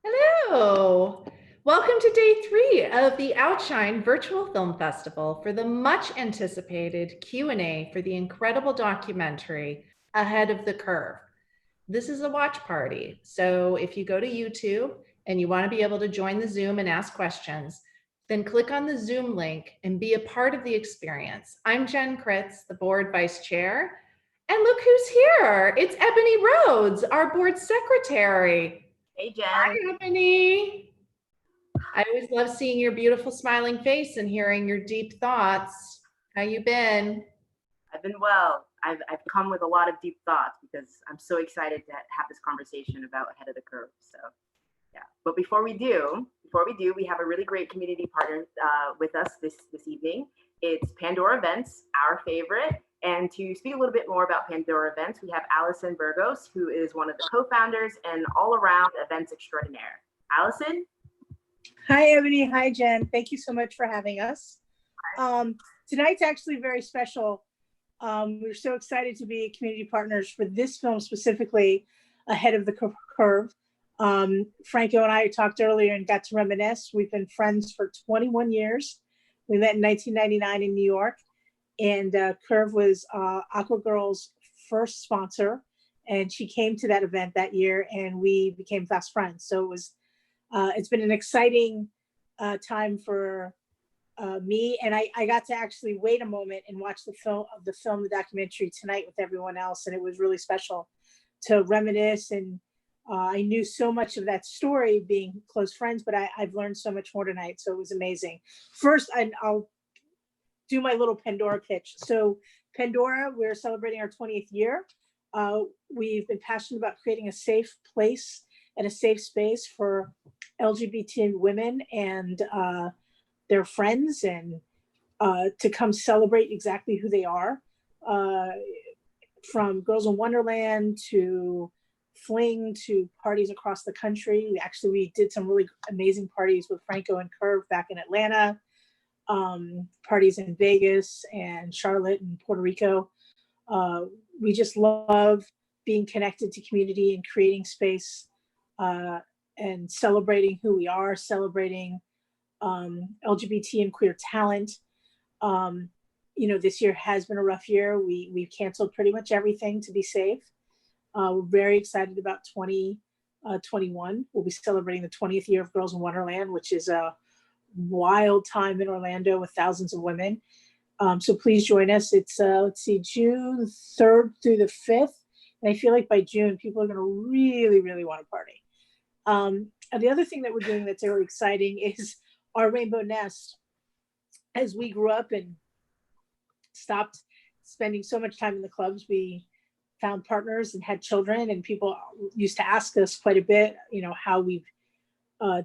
Hello. Welcome to day 3 of the Outshine Virtual Film Festival for the much anticipated Q&A for the incredible documentary Ahead of the Curve. This is a watch party, so if you go to YouTube and you want to be able to join the Zoom and ask questions, then click on the Zoom link and be a part of the experience. I'm Jen Kritz, the board vice chair, and look who's here. It's Ebony Rhodes, our board secretary. Hey, Jen. Hi, Ebony. I always love seeing your beautiful smiling face and hearing your deep thoughts. How you been? I've been well. I've come with a lot of deep thoughts because I'm so excited to have this conversation about Ahead of the Curve. So, yeah. But before we do, we have a really great community partner with us this evening. It's Pandora Events, our favorite. And to speak a little bit more about Pandora Events, we have Allison Burgos, who is one of the co-founders and all-around events extraordinaire. Allison? Hi, Ebony. Hi, Jen. Thank you so much for having us. Tonight's actually very special. We're so excited to be community partners for this film specifically, Ahead of the Curve. Franco and I talked earlier and got to reminisce. We've been friends for 21 years. We met in 1999 in New York. And Curve was Aqua Girl's first sponsor, and she came to that event that year, and we became fast friends. So it was, it's been an exciting time for me, and I got to actually wait a moment and watch the documentary tonight with everyone else, and it was really special to reminisce. And I knew so much of that story being close friends, but I've learned so much more tonight, so it was amazing. First, I'll do my little Pandora pitch. So Pandora, we're celebrating our 20th year. We've been passionate about creating a safe place and a safe space for LGBT women and their friends, and to come celebrate exactly who they are. From Girls in Wonderland to Fling to parties across the country. We did some really amazing parties with Franco and Curve back in Atlanta. Parties in Vegas and Charlotte and Puerto Rico. We just love being connected to community and creating space and celebrating who we are, celebrating LGBT and queer talent. This year has been a rough year. We've canceled pretty much everything to be safe. We're very excited about 2021. We'll be celebrating the 20th year of Girls in Wonderland, which is a wild time in Orlando with thousands of women. So please join us. It's June 3rd through the 5th. And I feel like by June, people are going to really, really want to party. And the other thing that we're doing that's really exciting is our Rainbow Nest. As we grew up and stopped spending so much time in the clubs, we found partners and had children, and people used to ask us quite a bit, how we've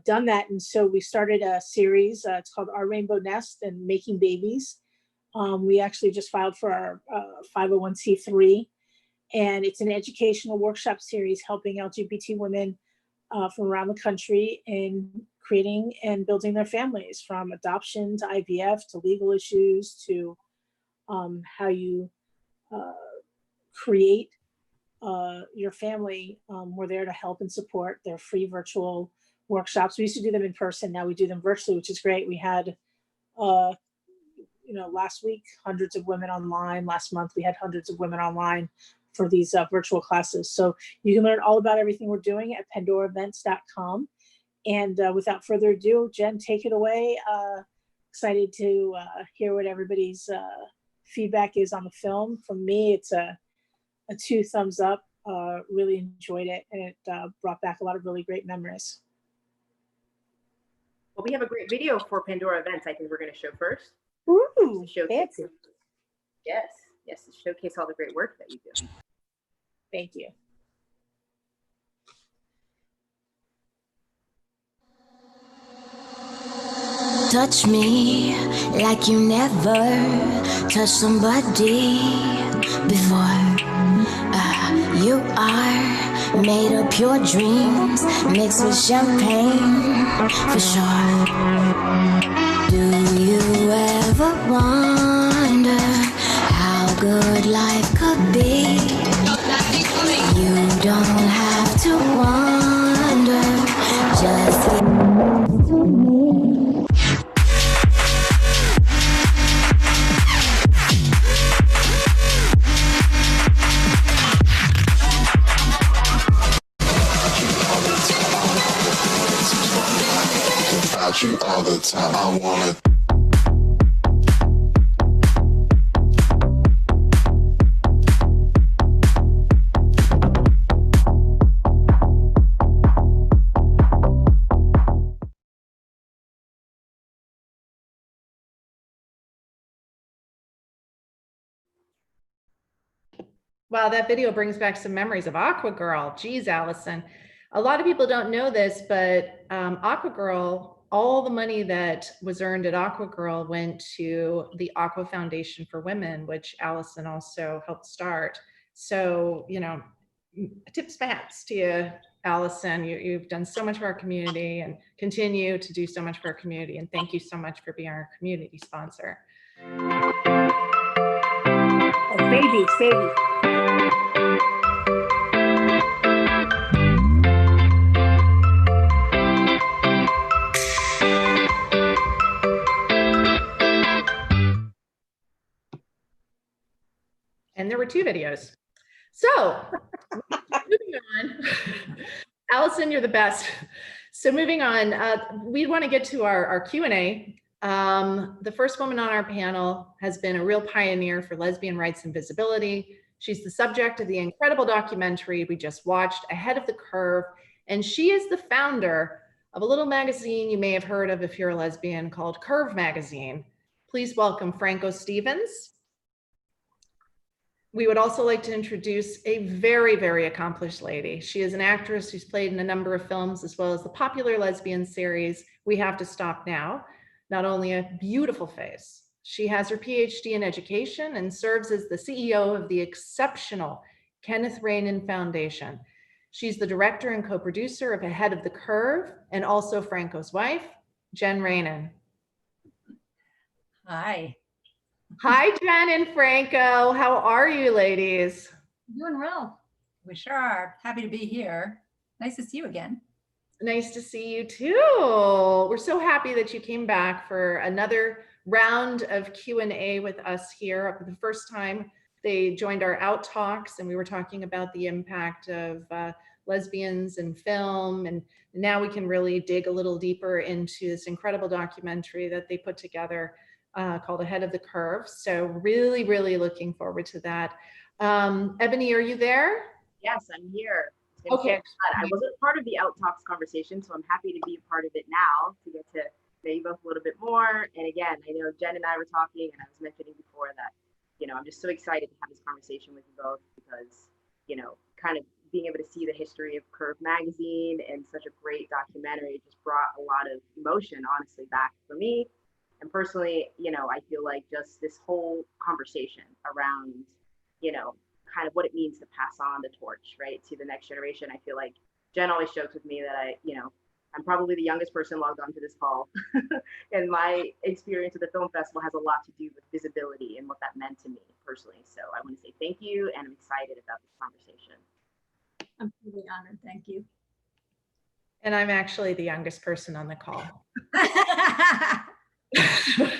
done that. And so we started a series, it's called Our Rainbow Nest and Making Babies. We actually just filed for our 501c3, and it's an educational workshop series helping LGBT women from around the country in creating and building their families, from adoption to IVF to legal issues to how you create your family. We're there to help and support. They're free virtual workshops. We used to do them in person. Now we do them virtually, which is great. We had, last week, hundreds of women online. Last month, we had hundreds of women online for these virtual classes. So you can learn all about everything we're doing at pandoraevents.com. And without further ado, Jen, take it away. Excited to hear what everybody's feedback is on the film. From me, it's a 2 thumbs up. Really enjoyed it, and it brought back a lot of really great memories. Well, we have a great video for Pandora Events I think we're going to show first. Ooh, fancy. Yes, to showcase all the great work that you do. Thank you. Touch me like you never touched somebody before. You are made of pure dreams, mixed with champagne, for sure. Do you ever wonder how good life could be? You don't have to wonder, just You all the time. I wanna. Wow, that video brings back some memories of Aqua Girl. Geez, Allison. A lot of people don't know this, but Aqua Girl, all the money that was earned at Aqua Girl went to the Aqua Foundation for Women, which Allison also helped start. So, you know, tips my hats to you, Allison. You've done so much for our community and continue to do so much for our community. And thank you so much for being our community sponsor. Oh, babies, babies. And there were 2 videos. So moving on, Allison, you're the best. So moving on, we want to get to our Q&A. The first woman on our panel has been a real pioneer for lesbian rights and visibility. She's the subject of the incredible documentary we just watched, Ahead of the Curve, and she is the founder of a little magazine you may have heard of if you're a lesbian called Curve Magazine. Please welcome Franco Stevens. We would also like to introduce a very, very accomplished lady. She is an actress who's played in a number of films, as well as the popular lesbian series, We Have to Stop Now. Not only a beautiful face, she has her PhD in education and serves as the CEO of the exceptional Kenneth Rainin Foundation. She's the director and co-producer of Ahead of the Curve and also Franco's wife, Jen Rainin. Hi. Hi, Jen and Franco. How are you, ladies? Doing well. We sure are. Happy to be here. Nice to see you again. Nice to see you too. We're so happy that you came back for another round of Q&A with us here. For the first time, they joined our Out Talks, and we were talking about the impact of lesbians in film. And now we can really dig a little deeper into this incredible documentary that they put together called Ahead of the Curve. So really, really looking forward to that. Ebony, are you there? Yes, I'm here. Okay. I wasn't part of the Out Talks conversation, so I'm happy to be a part of it now to get to know you both a little bit more. And again, I know Jen and I were talking, and I was mentioning before that, you know, I'm just so excited to have this conversation with you both because, you know, kind of being able to see the history of Curve Magazine and such a great documentary just brought a lot of emotion, honestly, back for me. And personally, you know, I feel like just this whole conversation around, you know, kind of what it means to pass on the torch, right, to the next generation. I feel like Jen always jokes with me that I'm probably the youngest person logged onto this call. And my experience at the film festival has a lot to do with visibility and what that meant to me personally. So I want to say thank you, and I'm excited about this conversation. I'm really honored. Thank you. And I'm actually the youngest person on the call. Sorry.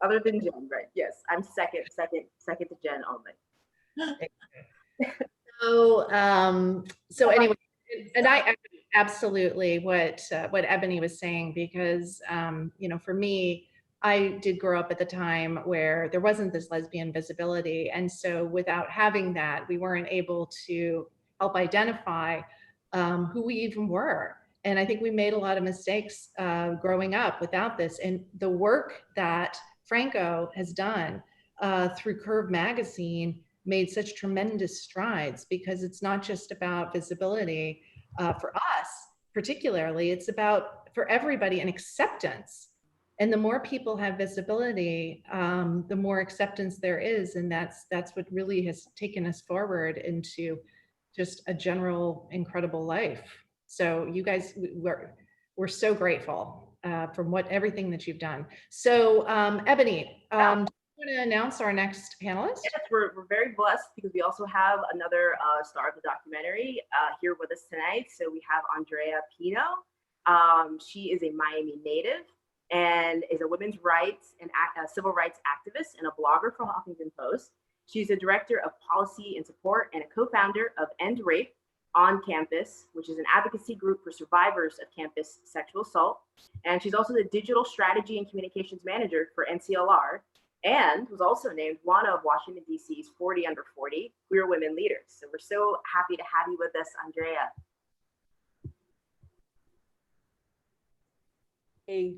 Other than Jen, right? Yes, I'm second to Jen only. So anyway, and I absolutely what Ebony was saying, because you know, for me, I did grow up at the time where there wasn't this lesbian visibility, and so without having that, we weren't able to help identify who we even were. And I think we made a lot of mistakes growing up without this. And the work that Franco has done through Curve Magazine made such tremendous strides, because it's not just about visibility for us particularly, it's about for everybody and acceptance. And the more people have visibility, the more acceptance there is. And that's what really has taken us forward into just a general incredible life. So you guys, we're so grateful from everything that you've done. So Ebony, do you want to announce our next panelist? Yes, we're very blessed because we also have another star of the documentary here with us tonight. So we have Andrea Pino. She is a Miami native and is a women's rights and civil rights activist and a blogger for Huffington Post. She's a director of policy and support and a co-founder of End Rape on Campus, which is an advocacy group for survivors of campus sexual assault. And she's also the digital strategy and communications manager for NCLR, and was also named one of Washington, D.C.'s 40 under 40 queer women leaders. So we're so happy to have you with us, Andrea. Hey.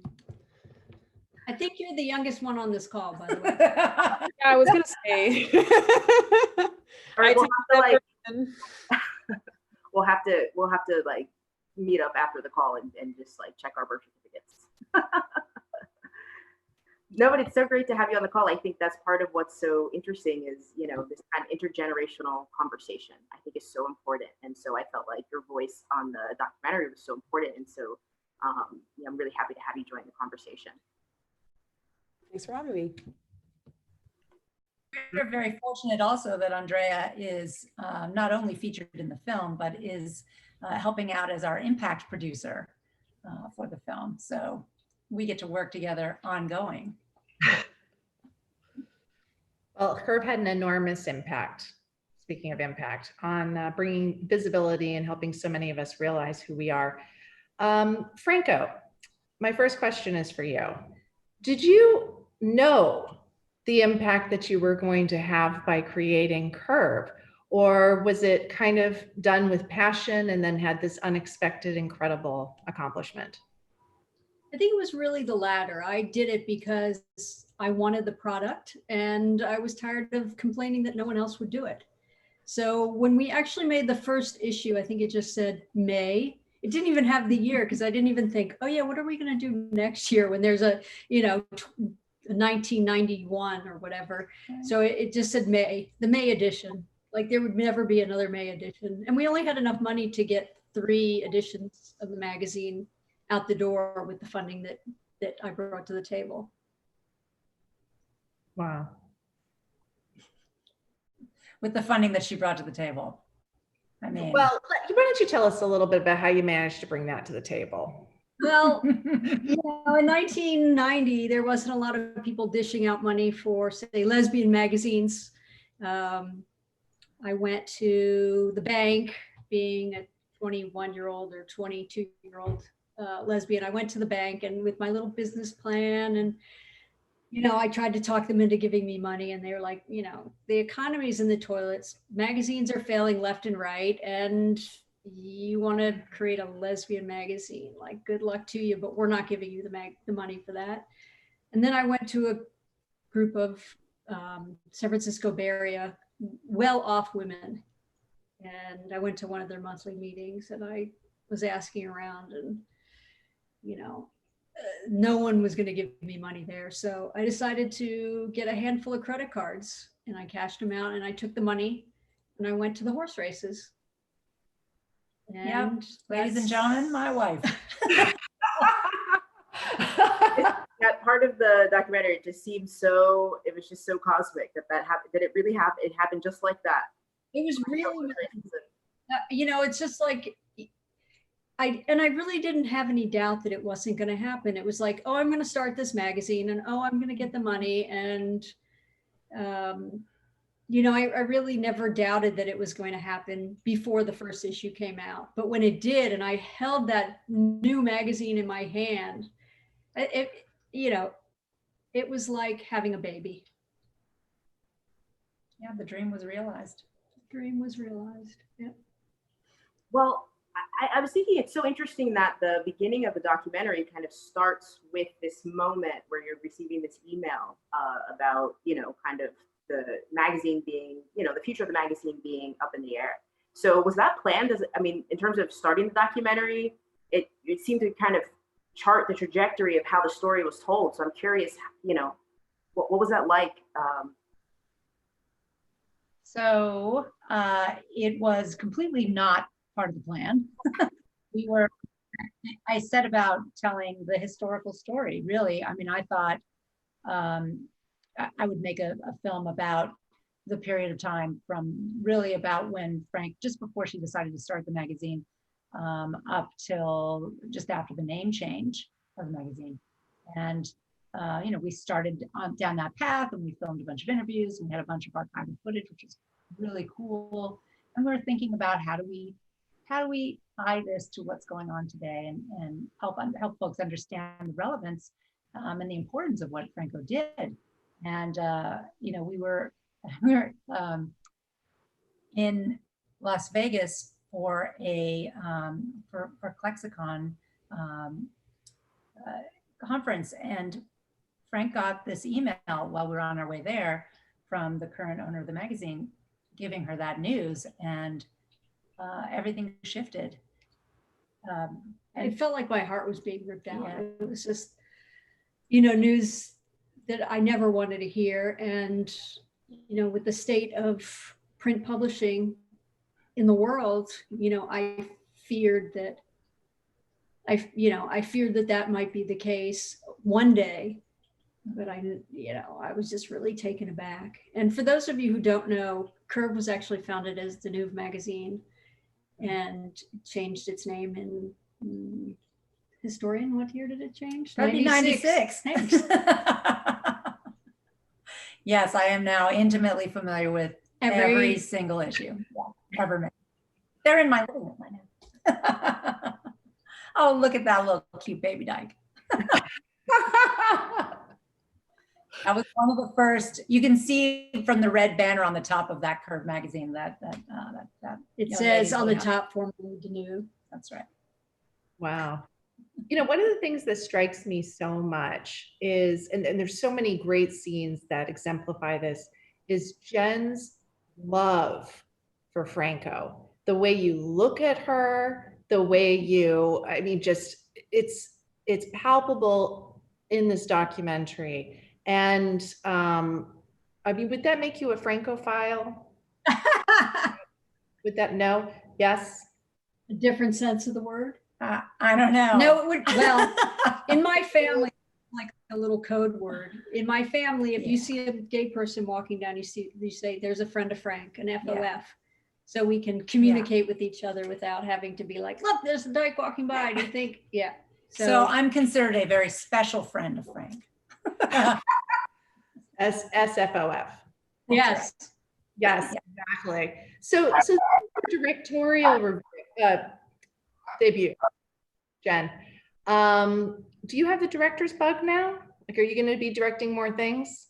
I think you're the youngest one on this call, by the way. Yeah, I was gonna say. All right, we'll have to like meet up after the call and just like check our birth certificates. No, but it's so great to have you on the call. I think that's part of what's so interesting is, you know, this kind of intergenerational conversation, I think is so important. And so I felt like your voice on the documentary was so important. And so yeah, I'm really happy to have you join the conversation. Thanks for having me. We're very fortunate also that Andrea is not only featured in the film, but is helping out as our impact producer for the film. So we get to work together ongoing. Well, Herb had an enormous impact, speaking of impact, on bringing visibility and helping so many of us realize who we are. Franco, my first question is for you. Did you know the impact that you were going to have by creating Curve? Or was it kind of done with passion and then had this unexpected, incredible accomplishment? I think it was really the latter. I did it because I wanted the product and I was tired of complaining that no one else would do it. So when we actually made the first issue, I think it just said May. It didn't even have the year because I didn't even think, oh yeah, what are we going to do next year when there's a, you know, 1991 or whatever. So it just said May, the May edition. Like there would never be another May edition. And we only had enough money to get 3 editions of the magazine out the door with the funding that I brought to the table. Wow. With the funding that she brought to the table. I mean. Well, why don't you tell us a little bit about how you managed to bring that to the table? Well, you know, in 1990, there wasn't a lot of people dishing out money for, say, lesbian magazines. I went to the bank, being a 21-year-old or 22-year-old lesbian. I went to the bank and with my little business plan, and you know, I tried to talk them into giving me money, and they were like, you know, the economy's in the toilets, magazines are failing left and right, and you want to create a lesbian magazine, like good luck to you, but we're not giving you the money for that. And then I went to a group of San Francisco Bay Area well-off women, and I went to one of their monthly meetings, and I was asking around, and you know, no one was going to give me money there. So I decided to get a handful of credit cards, and I cashed them out, and I took the money and I went to the horse races. And yeah, ladies and gentlemen, my wife. That part of the documentary, it just seemed so, it was just so cosmic that happened, that it really happened. It happened just like that. It was really, you know, it's just like, I really didn't have any doubt that it wasn't going to happen. It was like, oh, I'm going to start this magazine, and oh, I'm going to get the money. And, you know, I really never doubted that it was going to happen before the first issue came out. But when it did, and I held that new magazine in my hand, you know, it was like having a baby. Yeah, the dream was realized. The dream was realized. Yeah. Well, I was thinking it's so interesting that the beginning of the documentary kind of starts with this moment where you're receiving this email about, you know, kind of the magazine being, you know, the future of the magazine being up in the air. So was that planned? I mean, in terms of starting the documentary, it seemed to kind of chart the trajectory of how the story was told. So I'm curious, you know, what was that like? So it was completely not part of the plan. I set about telling the historical story, really. I mean, I thought I would make a film about the period of time from really about when Frank, just before she decided to start the magazine, up till just after the name change of the magazine. And we started down that path, and we filmed a bunch of interviews, and we had a bunch of archival footage, which is really cool. And we were thinking about how do we tie this to what's going on today, and help folks understand the relevance and the importance of what Franco did. And we were in Las Vegas for a for Klexicon conference, and Frank got this email while we were on our way there from the current owner of the magazine, giving her that news, and everything shifted. And it felt like my heart was being ripped out. Yeah. It was just, news that I never wanted to hear. And, with the state of print publishing in the world, I feared that that might be the case one day, but I was just really taken aback. And for those of you who don't know, Curve was actually founded as the Nude magazine and changed its name in historian. What year did it change? That'd be 96. Thanks. Yes, I am now intimately familiar with every single issue ever made. They're in my living room right now. Oh, look at that little cute baby dyke. That was one of the first. You can see from the red banner on the top of that Curve magazine that it says on the top, formerly the Nude. That's right. Wow. One of the things that strikes me so much is, and there's so many great scenes that exemplify this, is Jen's love for Franco. The way you look at her, the way it's palpable in this documentary. And would that make you a Francophile? Would that, no? Yes? A different sense of the word? I don't know. No, it would. Well, in my family, like a little code word. In my family, if you see a gay person walking down, you say, "There's a friend of Frank," an FOF. Yeah. So we can communicate with each other without having to be like, "Look, there's a dyke walking by." And you think, yeah. So I'm considered a very special friend of Frank. SFOF. Yes. Right. Yes, exactly. So directorial debut, Jen. Do you have the director's bug now? Like, are you going to be directing more things?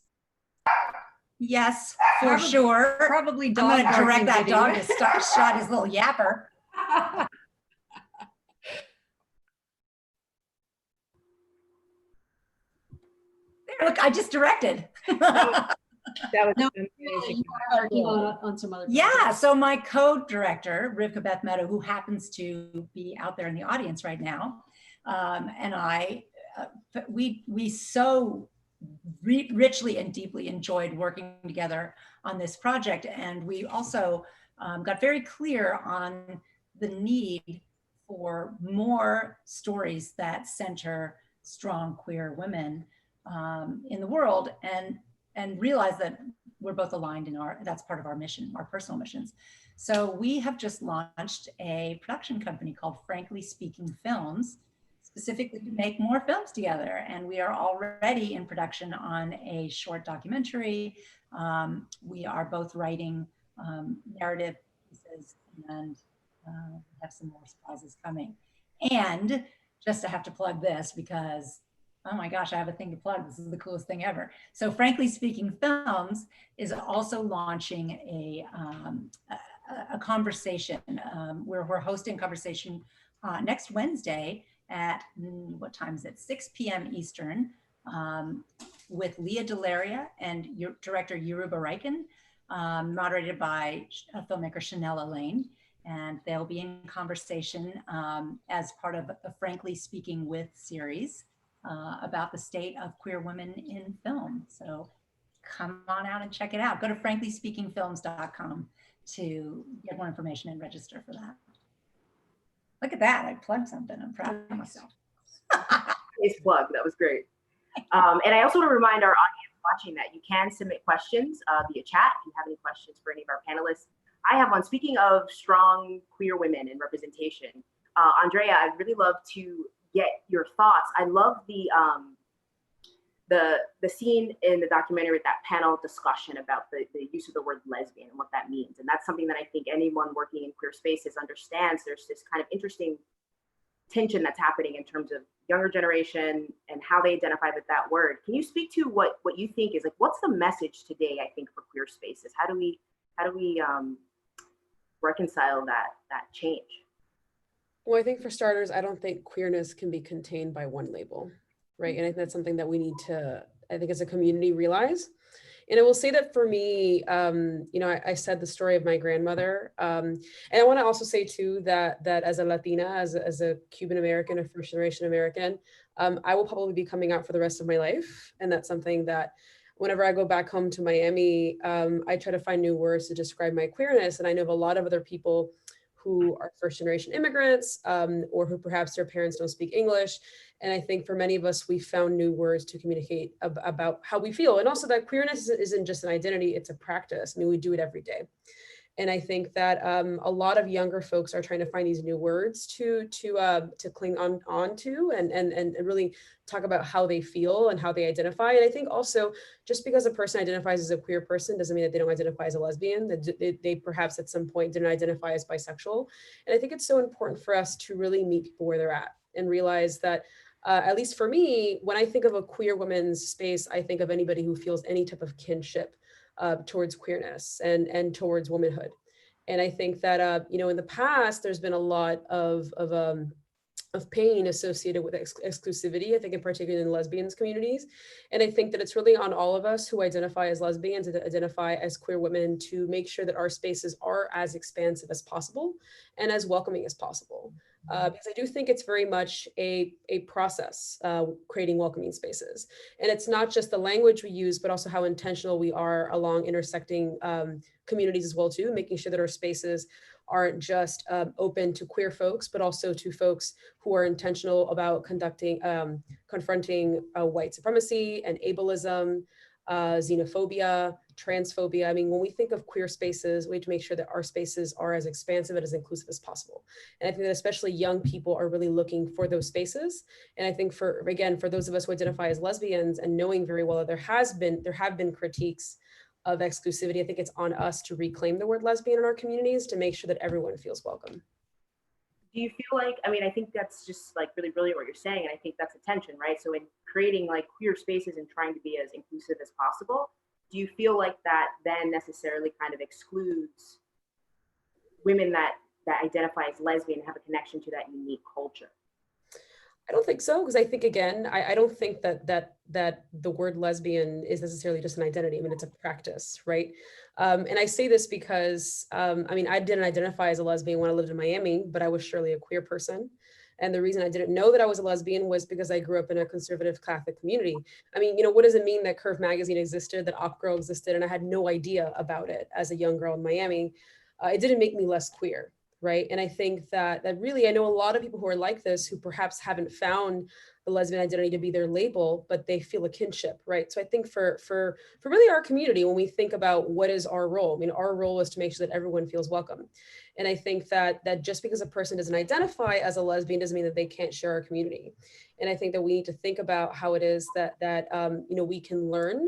Yes, for sure. Probably. I'm going to direct that dog to shot his little yapper. There, look, I just directed. That was amazing. Working on some other. Yeah, so my co-director, Rivka Beth Meadow, who happens to be out there in the audience right now, and I, we so richly and deeply enjoyed working together on this project. And we also got very clear on the need for more stories that center strong queer women in the world, and realize that we're both aligned in that's part of our mission, our personal missions. So we have just launched a production company called Frankly Speaking Films, specifically to make more films together. And we are already in production on a short documentary. We are both writing narrative pieces, and have some more surprises coming. And just to have to plug this because, oh my gosh, I have a thing to plug. This is the coolest thing ever. So Frankly Speaking Films is also launching a conversation. We're hosting a conversation next Wednesday at, what time is it? 6 p.m. Eastern, with Leah Delaria and your director Yoruba Raikin, moderated by filmmaker Chanel Elaine. And they'll be in conversation as part of the Frankly Speaking With series about the state of queer women in film. So come on out and check it out. Go to franklyspeakingfilms.com to get more information and register for that. Look at that, I plugged something. I'm proud of myself. Nice plug, that was great. And I also want to remind our audience watching that you can submit questions via chat if you have any questions for any of our panelists. I have one. Speaking of strong queer women and representation, Andrea, I'd really love to get your thoughts. I love the scene in the documentary with that panel discussion about the use of the word lesbian and what that means. And that's something that I think anyone working in queer spaces understands. There's this kind of interesting tension that's happening in terms of younger generation and how they identify with that word. Can you speak to what you think is like, what's the message today, I think, for queer spaces? How do we reconcile that change? Well, I think for starters, I don't think queerness can be contained by one label, right? And I think that's something that we need to, I think as a community, realize. And I will say that for me, you know, I said the story of my grandmother. And I want to also say too, that as a Latina, as a Cuban American, a first generation American, I will probably be coming out for the rest of my life. And that's something that whenever I go back home to Miami, I try to find new words to describe my queerness. And I know of a lot of other people who are first generation immigrants, or who perhaps their parents don't speak English. And I think for many of us, we found new words to communicate about how we feel. And also that queerness isn't just an identity, it's a practice. I mean, we do it every day. And I think that a lot of younger folks are trying to find these new words to cling on to and really talk about how they feel and how they identify. And I think also just because a person identifies as a queer person doesn't mean that they don't identify as a lesbian, that they perhaps at some point didn't identify as bisexual. And I think it's so important for us to really meet people where they're at and realize that at least for me, when I think of a queer woman's space, I think of anybody who feels any type of kinship towards queerness and towards womanhood. And I think that, you know, in the past, there's been a lot of pain associated with exclusivity, I think in particular in lesbians communities. And I think that it's really on all of us who identify as lesbians and identify as queer women to make sure that our spaces are as expansive as possible and as welcoming as possible. Because I do think it's very much a process, creating welcoming spaces. And it's not just the language we use, but also how intentional we are along intersecting communities as well too, making sure that our spaces aren't just open to queer folks, but also to folks who are intentional about confronting white supremacy and ableism, xenophobia, transphobia. I mean, when we think of queer spaces, we have to make sure that our spaces are as expansive and as inclusive as possible. And I think that especially young people are really looking for those spaces. And I think for those of us who identify as lesbians and knowing very well that there have been critiques of exclusivity, I think it's on us to reclaim the word lesbian in our communities to make sure that everyone feels welcome. Do you feel like, I mean, I think that's just like really brilliant what you're saying. And I think that's attention, right? So in creating like queer spaces and trying to be as inclusive as possible, do you feel like that then necessarily kind of excludes women that identify as lesbian and have a connection to that unique culture? I don't think so, because I think, again, I don't think that the word lesbian is necessarily just an identity. I mean, it's a practice, right? And I say this because, I mean, I didn't identify as a lesbian when I lived in Miami, but I was surely a queer person. And the reason I didn't know that I was a lesbian was because I grew up in a conservative Catholic community. I mean, you know, what does it mean that Curve magazine existed, that Op Girl existed, and I had no idea about it as a young girl in Miami? It didn't make me less queer. Right. And I think that really, I know a lot of people who are like this, who perhaps haven't found the lesbian identity to be their label, but they feel a kinship. Right. So I think for really our community, when we think about what is our role, I mean, our role is to make sure that everyone feels welcome. And I think that just because a person doesn't identify as a lesbian doesn't mean that they can't share our community. And I think that we need to think about how it is that you know, we can learn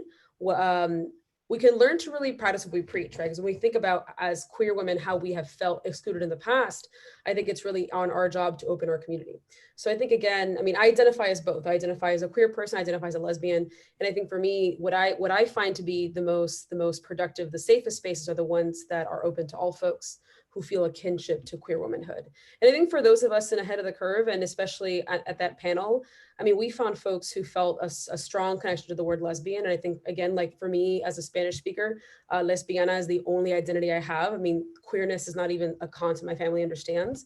to really practice what we preach, right? Because when we think about as queer women, how we have felt excluded in the past, I think it's really on our job to open our community. So I think, again, I mean, I identify as both. I identify as a queer person, I identify as a lesbian. And I think for me, what I find to be the most productive, the safest spaces are the ones that are open to all folks who feel a kinship to queer womanhood. And I think for those of us in Ahead of the Curve, and especially at that panel, I mean, we found folks who felt a strong connection to the word lesbian. And I think, again, like for me as a Spanish speaker, lesbiana is the only identity I have. I mean, queerness is not even a concept my family understands.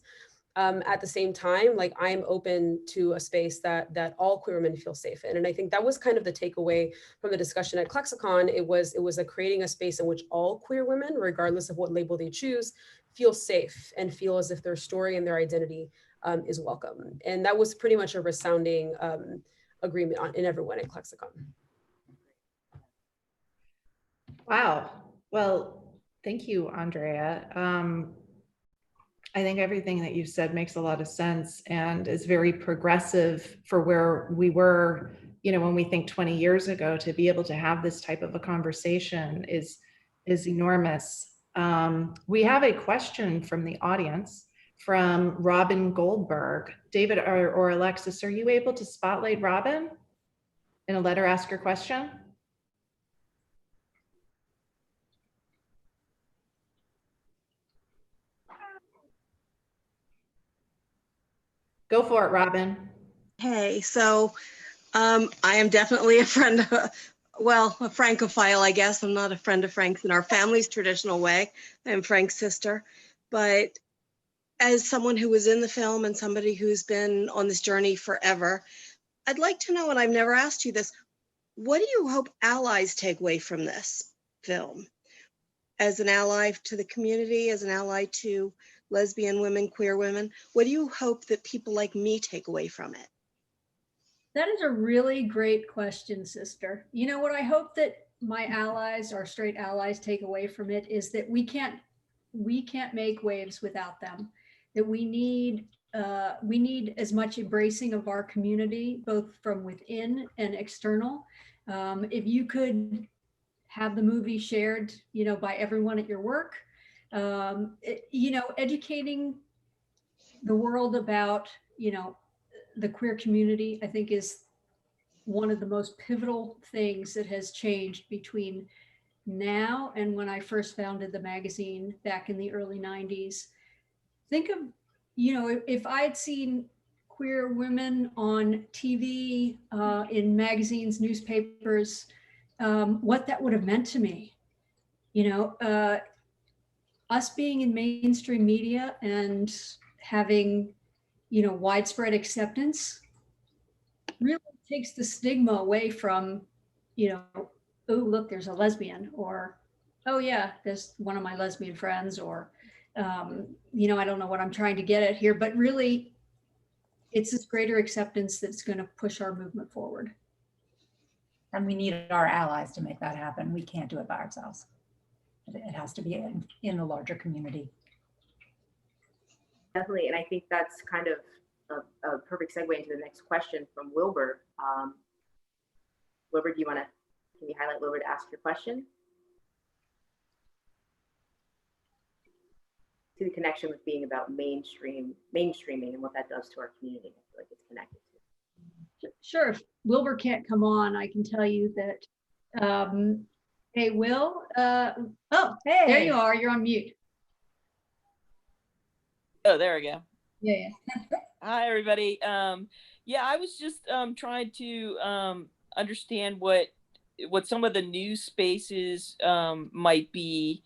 At the same time, like I'm open to a space that all queer women feel safe in. And I think that was kind of the takeaway from the discussion at Klexicon. It was creating a space in which all queer women, regardless of what label they choose, feel safe and feel as if their story and their identity is welcome. And that was pretty much a resounding agreement in everyone at Klexicon. Wow. Well, thank you, Andrea. I think everything that you've said makes a lot of sense and is very progressive for where we were, you know, when we think 20 years ago. To be able to have this type of a conversation is enormous. We have a question from the audience from Robin Goldberg. David or Alexis, are you able to spotlight Robin and let her ask her question? Go for it, Robin. Hey, so I am definitely a friend of, well, a Francophile, I guess. I'm not a friend of Frank's in our family's traditional way. I'm Frank's sister. But as someone who was in the film and somebody who's been on this journey forever, I'd like to know, and I've never asked you this, what do you hope allies take away from this film? As an ally to the community, as an ally to lesbian women, queer women, what do you hope that people like me take away from it? That is a really great question, sister. You know what I hope that my allies, our straight allies, take away from it is that we can't make waves without them. That we need as much embracing of our community, both from within and external. If you could have the movie shared, you know, by everyone at your work, you know, educating the world about, you know, the queer community, I think, is one of the most pivotal things that has changed between now and when I first founded the magazine back in the early 90s. Think of, you know, if I had seen queer women on TV, in magazines, newspapers, what that would have meant to me. You know, us being in mainstream media and having, you know, widespread acceptance really takes the stigma away from, you know, oh, look, there's a lesbian, or, oh yeah, there's one of my lesbian friends, or, you know, I don't know what I'm trying to get at here, but really it's this greater acceptance that's going to push our movement forward. And we need our allies to make that happen. We can't do it by ourselves. It has to be in the larger community. Definitely, and I think that's kind of a perfect segue into the next question from Wilbur. Wilbur, can you highlight Wilbur to ask your question? See the connection with being about mainstreaming and what that does to our community. I feel like it's connected to. Sure, if Wilbur can't come on, I can tell you that, hey, Will, oh, hey, there you are, you're on mute. Oh, there we go. Yeah. Hi, everybody. Yeah, I was just trying to understand what some of the new spaces might be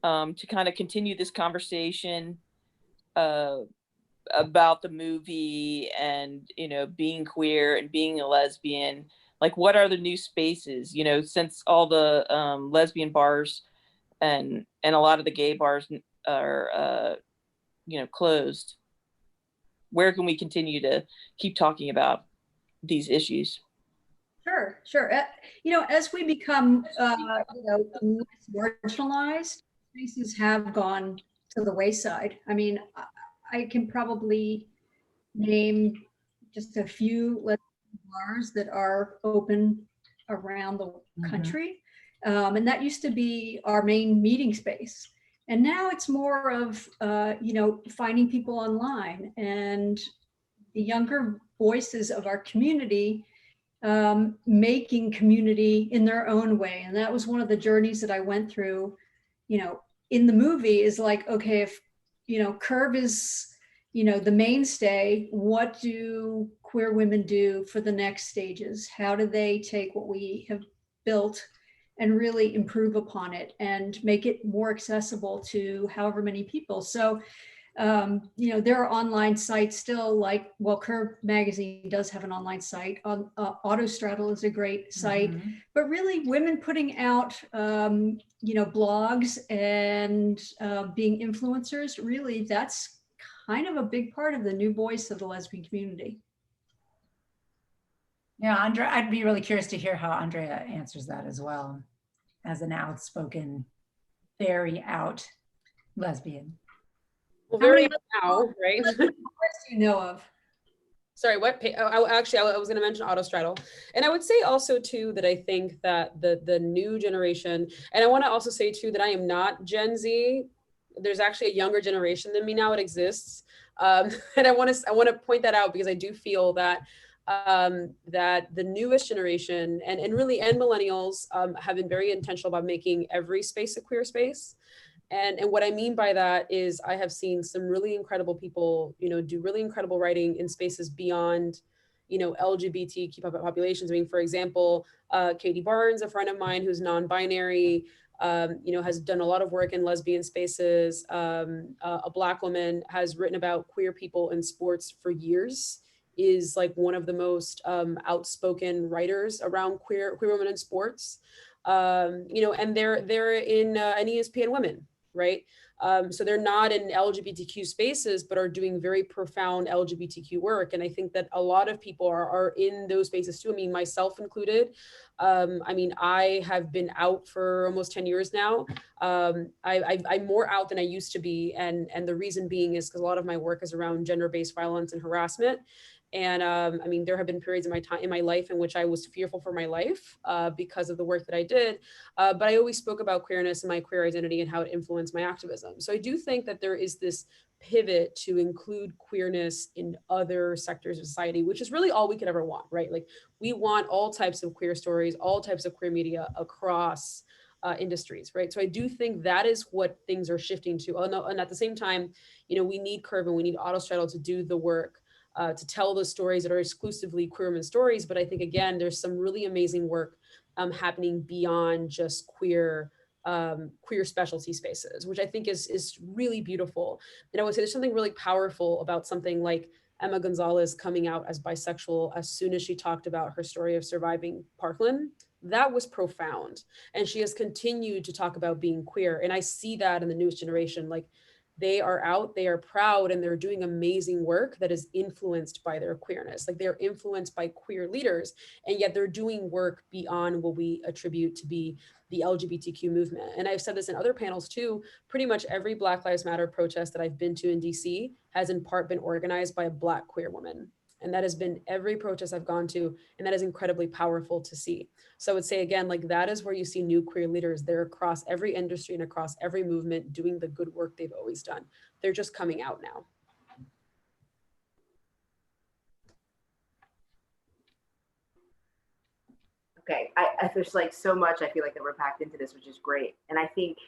to kind of continue this conversation about the movie and, you know, being queer and being a lesbian. Like, what are the new spaces? You know, since all the lesbian bars and a lot of the gay bars are you know, closed, where can we continue to keep talking about these issues? Sure. You know, as we become, you know, less marginalized, spaces have gone to the wayside. I mean, I can probably name just a few bars that are open around the country. And that used to be our main meeting space. And now it's more of, you know, finding people online and the younger voices of our community making community in their own way. And that was one of the journeys that I went through, you know, in the movie is like, okay, if, you know, Curve is, you know, the mainstay, what do queer women do for the next stages? How do they take what we have built and really improve upon it and make it more accessible to however many people? So, you know, there are online sites still, like, well, Curve magazine does have an online site. Autostraddle is a great site, but really women putting out, you know, blogs and being influencers, really that's kind of a big part of the new voice of the lesbian community. Yeah, Andrea, I'd be really curious to hear how Andrea answers that as well, as an outspoken, very out lesbian. Well, How many very now, right? do you know of? Sorry, what? Actually, I was going to mention autostraddle, and I would say also too that I think that the new generation, and I want to also say too that I am not Gen Z. There's actually a younger generation than me now. It exists, and I want to point that out because I do feel that that the newest generation and really and millennials have been very intentional about making every space a queer space. And what I mean by that is I have seen some really incredible people, do really incredible writing in spaces beyond, LGBTQ populations. I mean, for example, Katie Barnes, a friend of mine who's non-binary, has done a lot of work in lesbian spaces. A Black woman has written about queer people in sports for years, is like one of the most outspoken writers around queer women in sports. And they're in an ESPN Women, right? So they're not in LGBTQ spaces, but are doing very profound LGBTQ work. And I think that a lot of people are in those spaces too. I mean, myself included. I have been out for almost 10 years now. I'm more out than I used to be. And the reason being is because a lot of my work is around gender-based violence and harassment. And there have been periods in my life in which I was fearful for my life because of the work that I did. But I always spoke about queerness and my queer identity and how it influenced my activism. So I do think that there is this pivot to include queerness in other sectors of society, which is really all we could ever want, right? Like we want all types of queer stories, all types of queer media across industries, right? So I do think that is what things are shifting to. And at the same time, we need Curve and we need Autostraddle to do the work to tell the stories that are exclusively queer women stories. But I think, again, there's some really amazing work happening beyond just queer specialty spaces, which I think is really beautiful. And I would say there's something really powerful about something like Emma Gonzalez coming out as bisexual as soon as she talked about her story of surviving Parkland. That was profound. And she has continued to talk about being queer. And I see that in the newest generation. Like, they are out, they are proud, and they're doing amazing work that is influenced by their queerness. Like they're influenced by queer leaders, and yet they're doing work beyond what we attribute to be the LGBTQ movement. And I've said this in other panels too, pretty much every Black Lives Matter protest that I've been to in DC has in part been organized by a Black queer woman. And that has been every protest I've gone to, and that is incredibly powerful to see. So I would say again, like that is where you see new queer leaders. They're across every industry and across every movement doing the good work they've always done. They're just coming out now. Okay, there's like so much I feel like that we're packed into this, which is great. And I think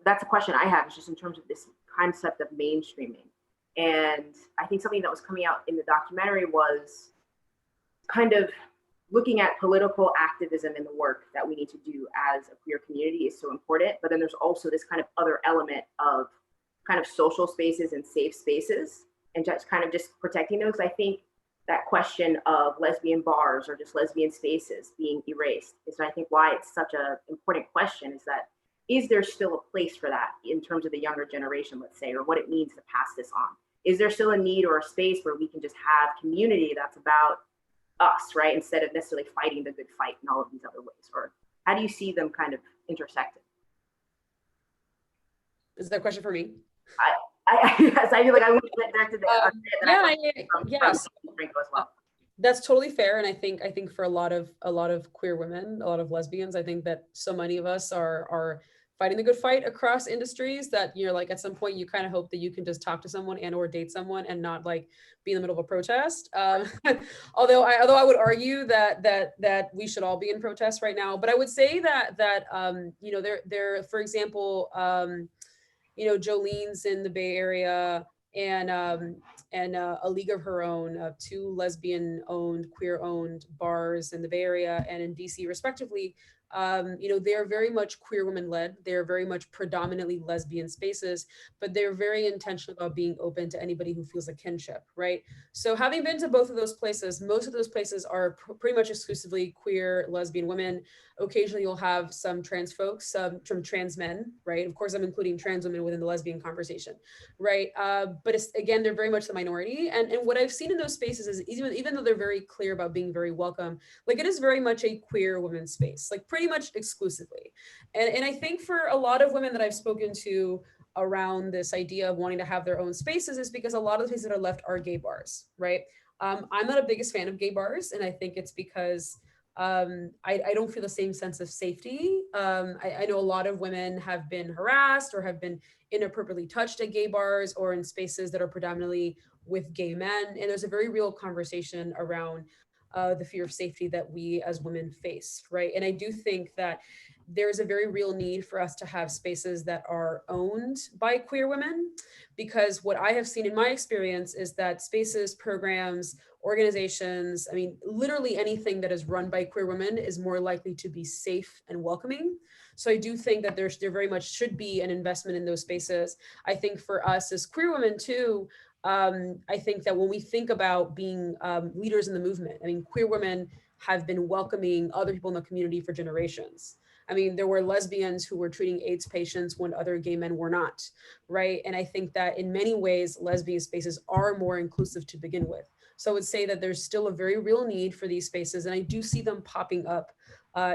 that's a question I have, is just in terms of this concept of mainstreaming. And I think something that was coming out in the documentary was kind of looking at political activism and the work that we need to do as a queer community is so important. But then there's also this kind of other element of kind of social spaces and safe spaces and just kind of just protecting those. I think that question of lesbian bars or just lesbian spaces being erased is, I think, why it's such an important question, is that is there still a place for that in terms of the younger generation, let's say, or what it means to pass this on? Is there still a need or a space where we can just have community that's about us, right? Instead of necessarily fighting the good fight in all of these other ways? Or how do you see them kind of intersecting? Is that a question for me? Yes, I feel like I want to get back to that. Yes. Franco as well. That's totally fair. And I think for a lot of queer women, a lot of lesbians, I think that so many of us are fighting the good fight across industries that you're like, at some point you kind of hope that you can just talk to someone and or date someone and not like be in the middle of a protest. Although I would argue that we should all be in protest right now. But I would say that there, for example, Jolene's in the Bay Area, and A League of Her Own, 2 lesbian-owned, queer-owned bars in the Bay Area and in DC, respectively. They're very much queer women-led. They're very much predominantly lesbian spaces, but they're very intentional about being open to anybody who feels a kinship, right? So having been to both of those places, most of those places are pretty much exclusively queer lesbian women. Occasionally you'll have some trans folks, some trans men, right? Of course, I'm including trans women within the lesbian conversation, right? But again, they're very much the minority. And what I've seen in those spaces is even though they're very clear about being very welcome, like it is very much a queer women's space, like pretty much exclusively. And I think for a lot of women that I've spoken to, around this idea of wanting to have their own spaces is because a lot of the places that are left are gay bars, right? I'm not a biggest fan of gay bars, and I think it's because I don't feel the same sense of safety. I know a lot of women have been harassed or have been inappropriately touched at gay bars or in spaces that are predominantly with gay men. And there's a very real conversation around the fear of safety that we as women face, right? And I do think that there's a very real need for us to have spaces that are owned by queer women, because what I have seen in my experience is that spaces, programs, organizations, I mean, literally anything that is run by queer women is more likely to be safe and welcoming. So I do think that there very much should be an investment in those spaces. I think for us as queer women too, I think that when we think about being leaders in the movement, I mean, queer women have been welcoming other people in the community for generations. I mean, there were lesbians who were treating AIDS patients when other gay men were not, right? And I think that in many ways, lesbian spaces are more inclusive to begin with. So I would say that there's still a very real need for these spaces. And I do see them popping up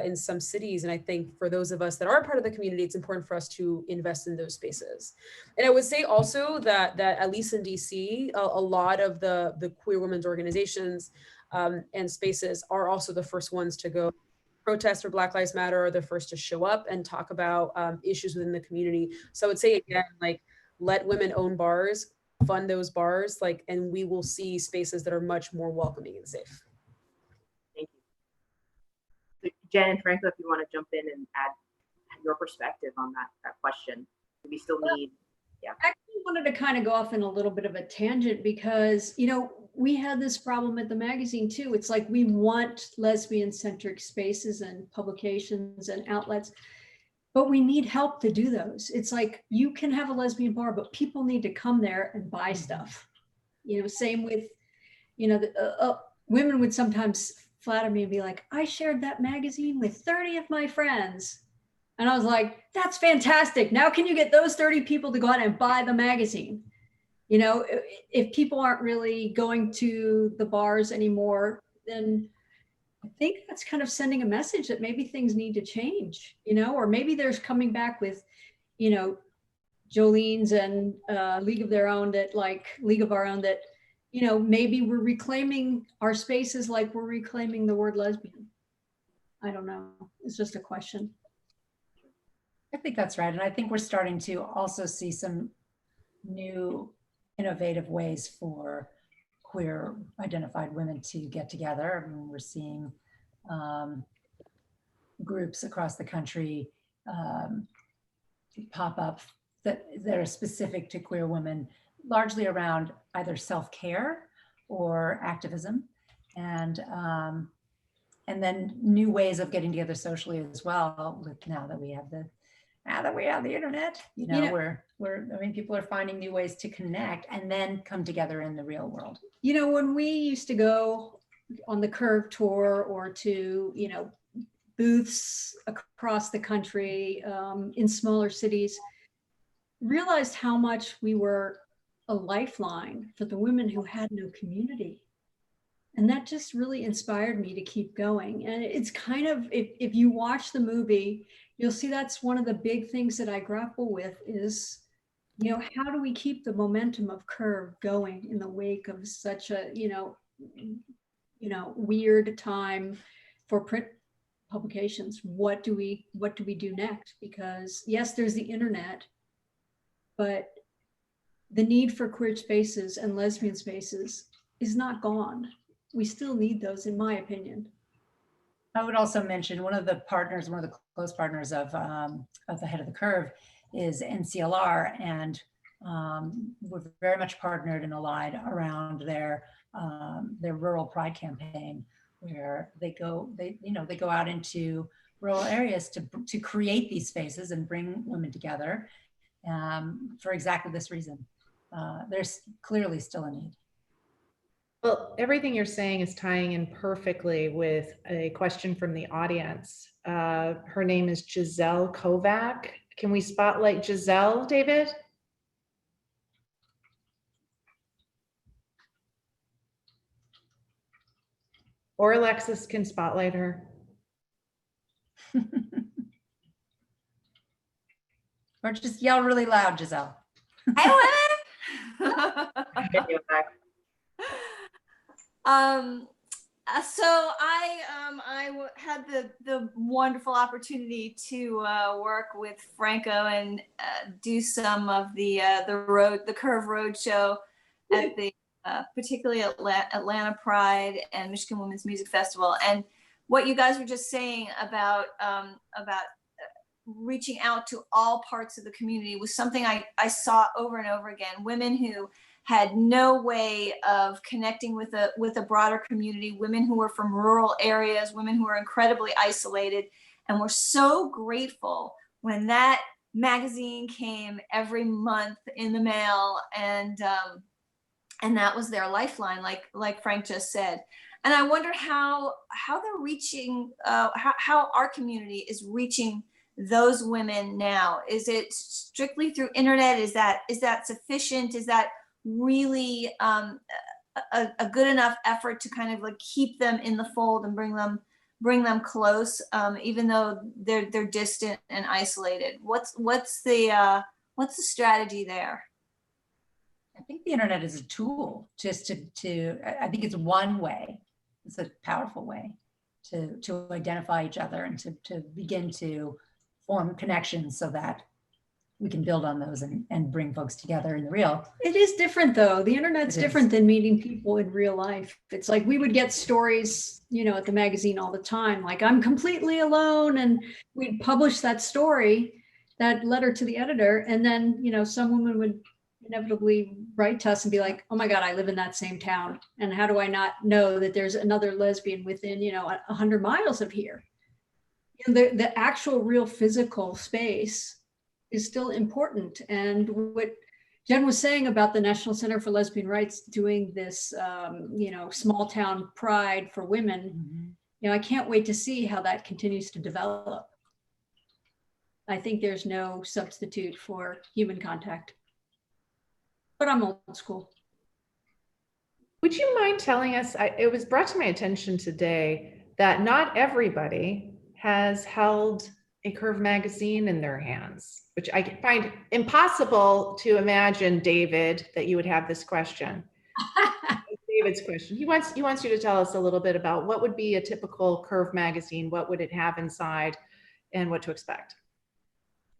in some cities. And I think for those of us that are part of the community, it's important for us to invest in those spaces. And I would say also that at least in DC, a lot of the queer women's organizations and spaces are also the first ones to go protest for Black Lives Matter, are the first to show up and talk about issues within the community. So I would say again, like, let women own bars, fund those bars, like, and we will see spaces that are much more welcoming and safe. Thank you. So Jen and Franco, if you want to jump in and add your perspective on that question. Do we still need, yeah. I actually wanted to kind of go off in a little bit of a tangent because, you know, we had this problem at the magazine too. It's like we want lesbian-centric spaces and publications and outlets, but we need help to do those. It's like you can have a lesbian bar, but people need to come there and buy stuff. You know, same with, you know, women would sometimes flatter me and be like, I shared that magazine with 30 of my friends. And I was like, that's fantastic. Now can you get those 30 people to go out and buy the magazine? You know, if people aren't really going to the bars anymore, then I think that's kind of sending a message that maybe things need to change, you know, or maybe there's coming back with, you know, Jolene's and League of Their Own, that like League of Our Own, that, you know, maybe we're reclaiming our spaces like we're reclaiming the word lesbian. I don't know. It's just a question. I think that's right. And I think we're starting to also see some new innovative ways for queer identified women to get together. I mean, we're seeing groups across the country pop up that are specific to queer women, largely around either self-care or activism, and then new ways of getting together socially as well. With now that we have the internet, you know, I mean, people are finding new ways to connect and then come together in the real world. You know, when we used to go on the Curve tour or to, you know, booths across the country in smaller cities, realized how much we were a lifeline for the women who had no community. And that just really inspired me to keep going. And it's kind of, if you watch the movie, you'll see that's one of the big things that I grapple with is, you know, how do we keep the momentum of Curve going in the wake of such a, you know, weird time for print publications? What do we do next? Because yes, there's the internet, but the need for queer spaces and lesbian spaces is not gone. We still need those, in my opinion. I would also mention one of the close partners of the Head of the Curve is NCLR, and we're very much partnered and allied around their rural pride campaign, where they go out into rural areas to create these spaces and bring women together for exactly this reason. There's clearly still a need. Well, everything you're saying is tying in perfectly with a question from the audience. Her name is Giselle Kovac. Can we spotlight Giselle, David? Or Alexis can spotlight her. Or just yell really loud, Giselle. Hey, women! So I had the wonderful opportunity to work with Franco and do some of the Curve Roadshow at the particularly Atlanta Pride and Michigan Women's Music Festival. And what you guys were just saying about reaching out to all parts of the community was something I saw over and over again. Women who had no way of connecting with a broader community, women who were from rural areas, women who were incredibly isolated. And we're so grateful when that magazine came every month in the mail, and that was their lifeline, like Frank just said. And I wonder how they're reaching, how our community is reaching those women now. Is it strictly through internet? Is that sufficient? Is that really a good enough effort to kind of like keep them in the fold and bring them close, even though they're distant and isolated? What's the strategy there? I think the internet is a tool just to I think it's one way. It's a powerful way to identify each other and to begin to form connections so that we can build on those and bring folks together in the real. It is different though. The internet's different than meeting people in real life. It's like we would get stories, at the magazine all the time, like I'm completely alone, and we'd publish that story, that letter to the editor, and then, some woman would inevitably write to us and be like, oh my God, I live in that same town. And how do I not know that there's another lesbian within, 100 miles of here? The actual real physical space is still important. And what Jen was saying about the National Center for Lesbian Rights doing this, small town pride for women, I can't wait to see how that continues to develop. I think there's no substitute for human contact. But I'm old school. Would you mind telling us, it was brought to my attention today that not everybody has held a Curve magazine in their hands, which I find impossible to imagine, David, that you would have this question. David's question. He wants you to tell us a little bit about what would be a typical Curve magazine, what would it have inside, and what to expect.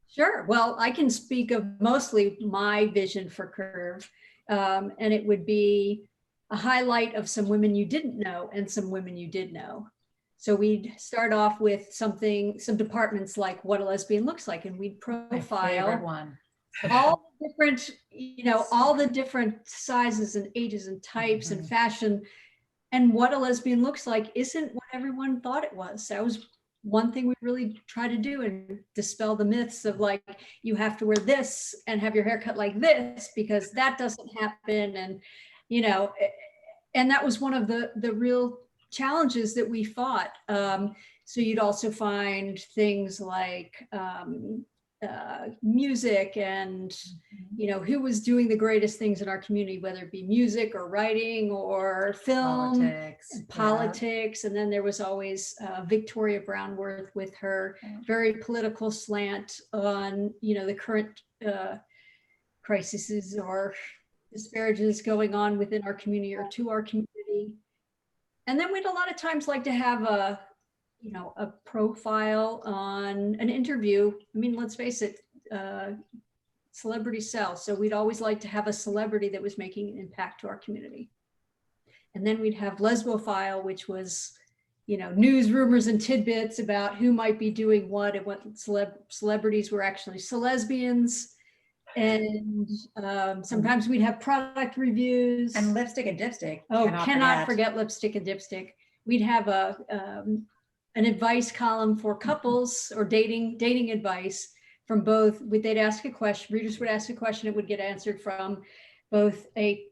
Sure. Well, I can speak of mostly my vision for Curve, and it would be a highlight of some women you didn't know and some women you did know. So we'd start off with some departments like what a lesbian looks like, and we'd profile all the different, all the different sizes and ages and types and fashion, and what a lesbian looks like isn't what everyone thought it was. That was one thing we really try to do, and dispel the myths of like, you have to wear this and have your hair cut like this, because that doesn't happen. And, and that was one of the real challenges that we fought. So you'd also find things like music and, who was doing the greatest things in our community, whether it be music or writing or film, politics. And then there was always Victoria Brownworth with her very political slant on, the current crises or disparages going on within our community or to our community. And then we'd a lot of times like to have a profile on an interview. I mean, let's face it, celebrities sell. So we'd always like to have a celebrity that was making an impact to our community. And then we'd have Lesbophile, which was, news, rumors, and tidbits about who might be doing what and what celebrities were actually lesbians. And sometimes we'd have product reviews. And lipstick and dipstick. Oh, cannot forget lipstick and dipstick. We'd have an advice column for couples or dating advice from both. They'd ask a question, readers would ask a question, it would get answered from both a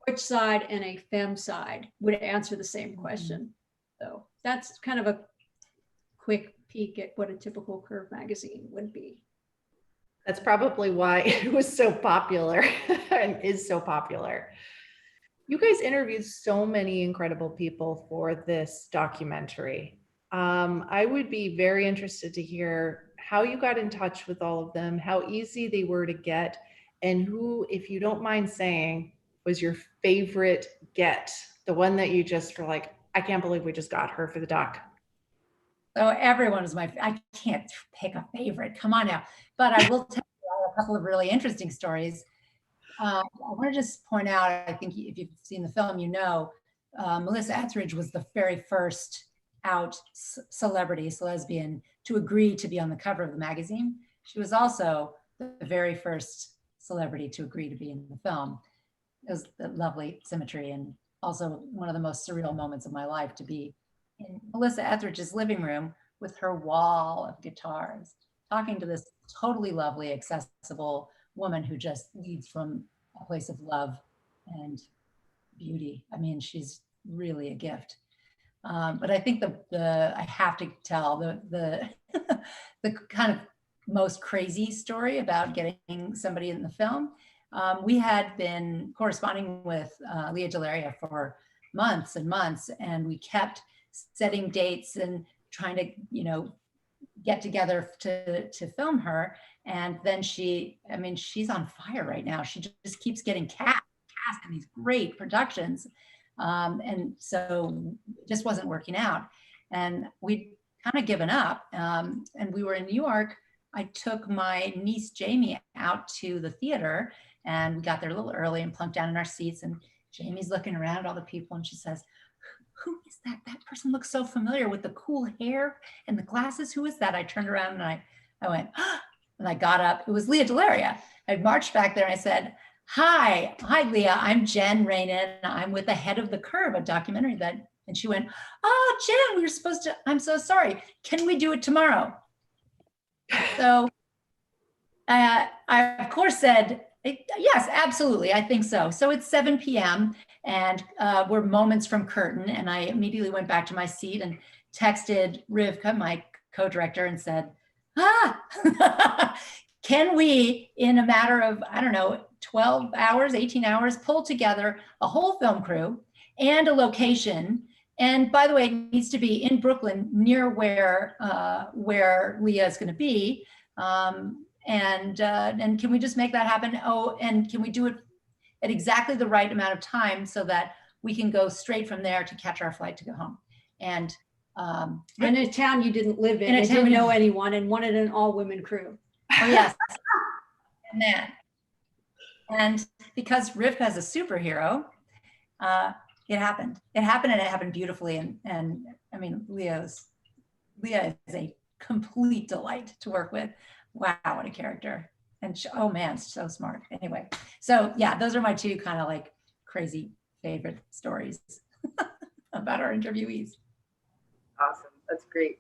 butch side and a femme side would answer the same question. So that's kind of a quick peek at what a typical Curve magazine would be. That's probably why it was so popular and is so popular. You guys interviewed so many incredible people for this documentary. I would be very interested to hear how you got in touch with all of them, how easy they were to get, and who, if you don't mind saying, was your favorite get, the one that you just were like, I can't believe we just got her for the doc. So everyone is I can't pick a favorite, come on now. But I will tell you a couple of really interesting stories. I want to just point out, I think if you've seen the film, you know, Melissa Etheridge was the very first out celebrity, lesbian, to agree to be on the cover of the magazine. She was also the very first celebrity to agree to be in the film. It was a lovely symmetry, and also one of the most surreal moments of my life to be in Melissa Etheridge's living room with her wall of guitars, talking to this totally lovely, accessible woman who just leads from a place of love and beauty. I mean, she's really a gift. But I think I have to tell the the kind of most crazy story about getting somebody in the film. We had been corresponding with Leah Delaria for months and months, and we kept setting dates and trying to, you know, get together to film her. And then she's on fire right now. She just keeps getting cast in these great productions. And so it just wasn't working out. And we'd kind of given up. And we were in New York. I took my niece Jamie out to the theater, and we got there a little early and plunked down in our seats. And Jamie's looking around at all the people, and she says, who is that? That person looks so familiar with the cool hair and the glasses. Who is that? I turned around and I went, ah, and I got up. It was Leah Delaria. I marched back there and I said, hi, Leah, I'm Jen Rainin. I'm with Ahead of the Curve, a documentary and she went, oh, Jen, we were supposed to, I'm so sorry. Can we do it tomorrow? So I of course said, yes, absolutely, I think so. So it's 7 p.m. and we're moments from curtain, and I immediately went back to my seat and texted Rivka, my co-director, and said, can we, in a matter of, I don't know, 12 hours, 18 hours, pull together a whole film crew and a location? And by the way, it needs to be in Brooklyn, near where Leah is going to be. And can we just make that happen? Oh, and can we do it at exactly the right amount of time so that we can go straight from there to catch our flight to go home? And in a town you didn't live in, and didn't know anyone, and wanted an all-women crew. Oh yes, and because Rivka is a superhero, it happened. It happened, and it happened beautifully. And I mean, Leah is a complete delight to work with. Wow, what a character. And oh man, so smart. Anyway, so yeah, those are my two kind of like crazy favorite stories about our interviewees. Awesome, that's great.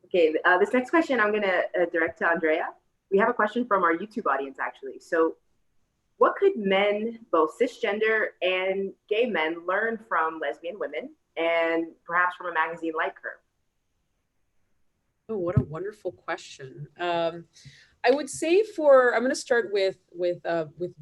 Okay, this next question I'm gonna direct to Andrea. We have a question from our YouTube audience actually. So what could men, both cisgender and gay men, learn from lesbian women and perhaps from a magazine like Curve? Oh, what a wonderful question. I would say I'm going to start with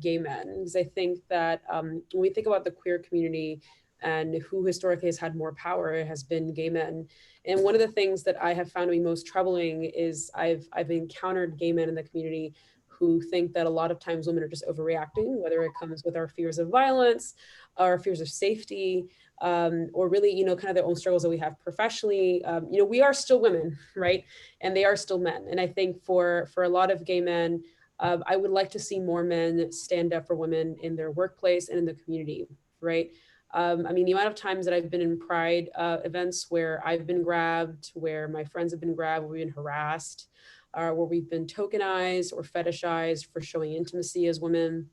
gay men, because I think that when we think about the queer community and who historically has had more power, it has been gay men. And one of the things that I have found to be most troubling is I've encountered gay men in the community who think that a lot of times women are just overreacting, whether it comes with our fears of violence, our fears of safety, or really, you know, kind of their own struggles that we have professionally. You know, we are still women, right? And they are still men. And I think for a lot of gay men, I would like to see more men stand up for women in their workplace and in the community, right? I mean, the amount of times that I've been in Pride events where I've been grabbed, where my friends have been grabbed, where we've been harassed, where we've been tokenized or fetishized for showing intimacy as women,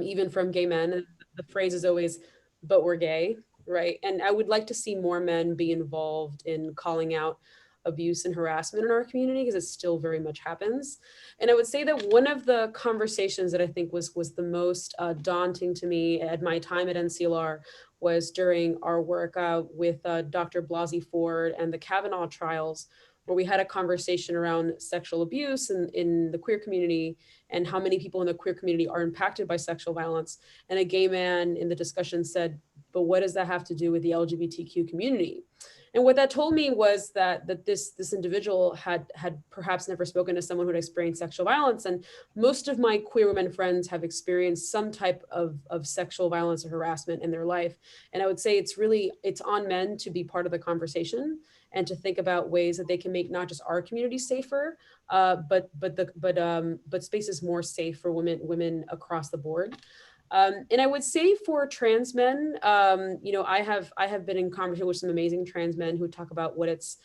even from gay men. The phrase is always, but we're gay, right? And I would like to see more men be involved in calling out abuse and harassment in our community, because it still very much happens. And I would say that one of the conversations that I think was the most daunting to me at my time at NCLR was during our work with Dr. Blasey Ford and the Kavanaugh trials, where we had a conversation around sexual abuse in the queer community and how many people in the queer community are impacted by sexual violence. And a gay man in the discussion said, but what does that have to do with the LGBTQ community? And what that told me was that this individual had perhaps never spoken to someone who had experienced sexual violence. And most of my queer women friends have experienced some type of sexual violence or harassment in their life. And I would say it's on men to be part of the conversation and to think about ways that they can make not just our community safer, but spaces more safe for women across the board. And I would say for trans men, I have been in conversation with some amazing trans men who talk about what it's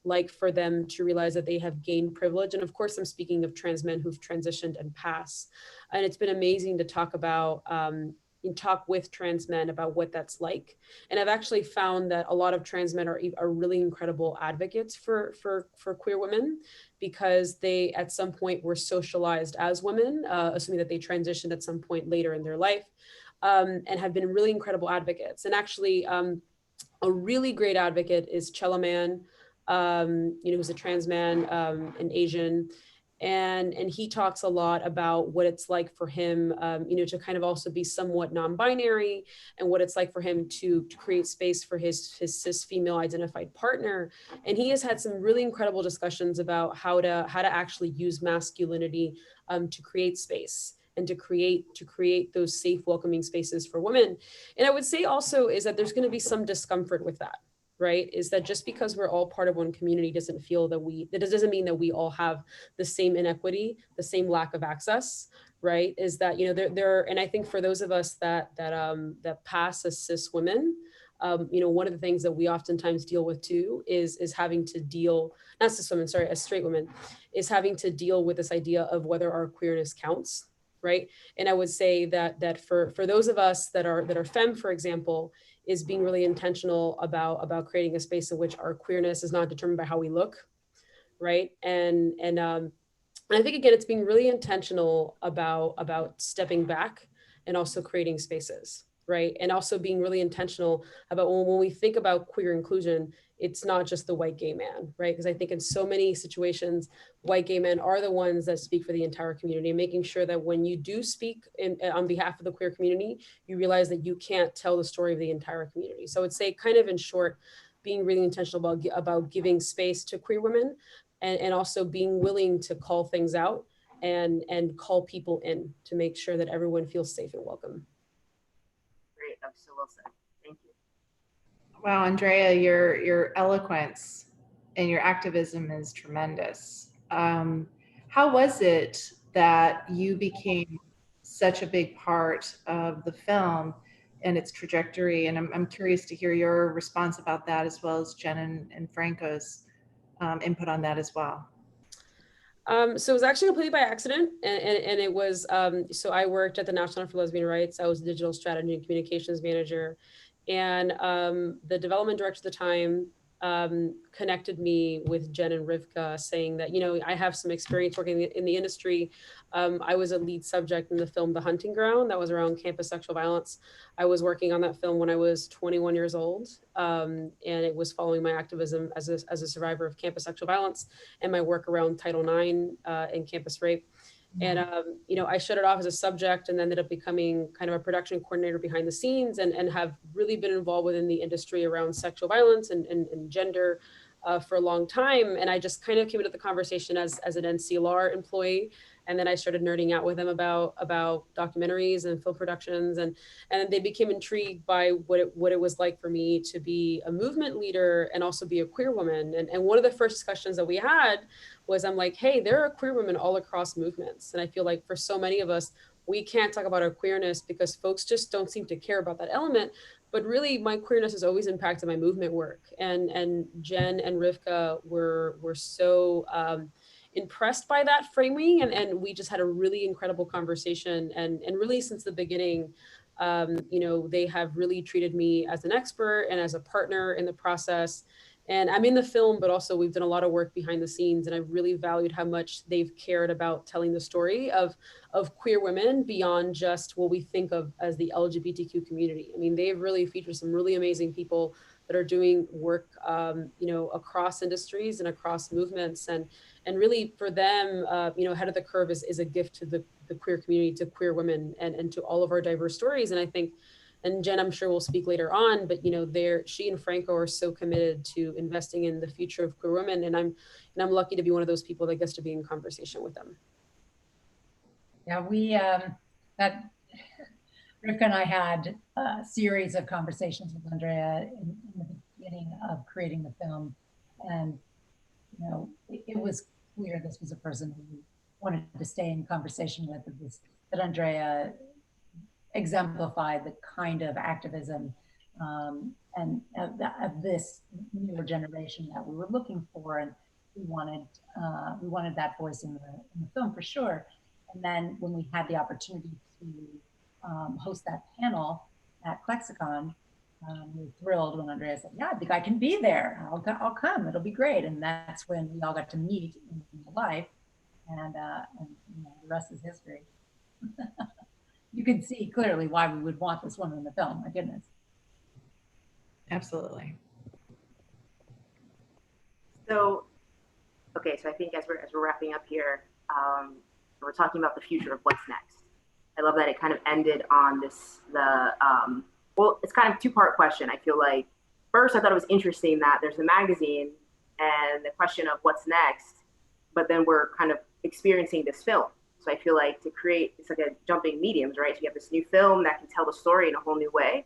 like for them to realize that they have gained privilege. And of course, I'm speaking of trans men who've transitioned and passed. And it's been amazing to talk about, talk with trans men about what that's like. And I've actually found that a lot of trans men are really incredible advocates for queer women, because they at some point were socialized as women, assuming that they transitioned at some point later in their life, and have been really incredible advocates. And actually, a really great advocate is Chelaman, who's a trans man, an Asian. And he talks a lot about what it's like for him, to kind of also be somewhat non-binary, and what it's like for him to create space for his cis female identified partner. And he has had some really incredible discussions about how to actually use masculinity to create space and to create those safe, welcoming spaces for women. And I would say also is that there's going to be some discomfort with that. Right, is that just because we're all part of one community doesn't mean that we all have the same inequity, the same lack of access, right? Is that, and I think for those of us that pass as cis women, one of the things that we oftentimes deal with too is having to deal, not cis women, sorry, as straight women, is having to deal with this idea of whether our queerness counts, right? And I would say that for those of us that are femme, for example, is being really intentional about creating a space in which our queerness is not determined by how we look, right? And I think, again, it's being really intentional about stepping back and also creating spaces, right? And also being really intentional about when we think about queer inclusion, it's not just the white gay man, right? Because I think in so many situations, white gay men are the ones that speak for the entire community, and making sure that when you do speak on behalf of the queer community, you realize that you can't tell the story of the entire community. So I would say, kind of in short, being really intentional about giving space to queer women, and also being willing to call things out and call people in to make sure that everyone feels safe and welcome. Great, that was so well said. Thank you. Wow, Andrea, your eloquence and your activism is tremendous. How was it that you became such a big part of the film and its trajectory? And I'm curious to hear your response about that, as well as Jen and Franco's input on that as well. So it was actually completely by accident. And it was, so I worked at the National Center for Lesbian Rights. I was the digital strategy and communications manager. And the development director at the time connected me with Jen and Rivka, saying that, I have some experience working in the industry. I was a lead subject in the film The Hunting Ground, that was around campus sexual violence. I was working on that film when I was 21 years old. And it was following my activism as a survivor of campus sexual violence and my work around Title IX and campus rape. And, I shut it off as a subject and ended up becoming kind of a production coordinator behind the scenes, and have really been involved within the industry around sexual violence and gender for a long time. And I just kind of came into the conversation as an NCLR employee. And then I started nerding out with them about documentaries and film productions. And they became intrigued by what it was like for me to be a movement leader and also be a queer woman. And one of the first discussions that we had was, I'm like, hey, there are queer women all across movements. And I feel like for so many of us, we can't talk about our queerness because folks just don't seem to care about that element. But really, my queerness has always impacted my movement work. And Jen and Rivka were so impressed by that framing. And we just had a really incredible conversation. And really, since the beginning, they have really treated me as an expert and as a partner in the process. And I'm in the film, but also we've done a lot of work behind the scenes, and I've really valued how much they've cared about telling the story of queer women beyond just what we think of as the LGBTQ community. I mean, they've really featured some really amazing people that are doing work, across industries and across movements. And really for them, Ahead of the Curve is a gift to the queer community, to queer women, and to all of our diverse stories. And I think, And Jen, I'm sure will speak later on, but you know, she and Franco are so committed to investing in the future of queer women, and I'm lucky to be one of those people that gets to be in conversation with them. Yeah, Rivka and I had a series of conversations with Andrea in the beginning of creating the film, and you know, it was clear this was a person who wanted to stay in conversation with, that Andrea exemplified the kind of activism and of this newer generation that we were looking for, and we wanted that voice in the film for sure. And then when we had the opportunity to host that panel at Klexicon, we were thrilled when Andrea said, "Yeah, I think I can be there. I'll come. It'll be great." And that's when we all got to meet in real life, and you know, the rest is history. You can see clearly why we would want this woman in the film. My goodness. Absolutely. So, okay, so I think as we're wrapping up here, we're talking about the future of what's next. I love that it kind of ended on well, it's kind of a two-part question. I feel like first, I thought it was interesting that there's a magazine and the question of what's next, but then we're kind of experiencing this film. So I feel like to create, it's like a jumping mediums, right? So you have this new film that can tell the story in a whole new way.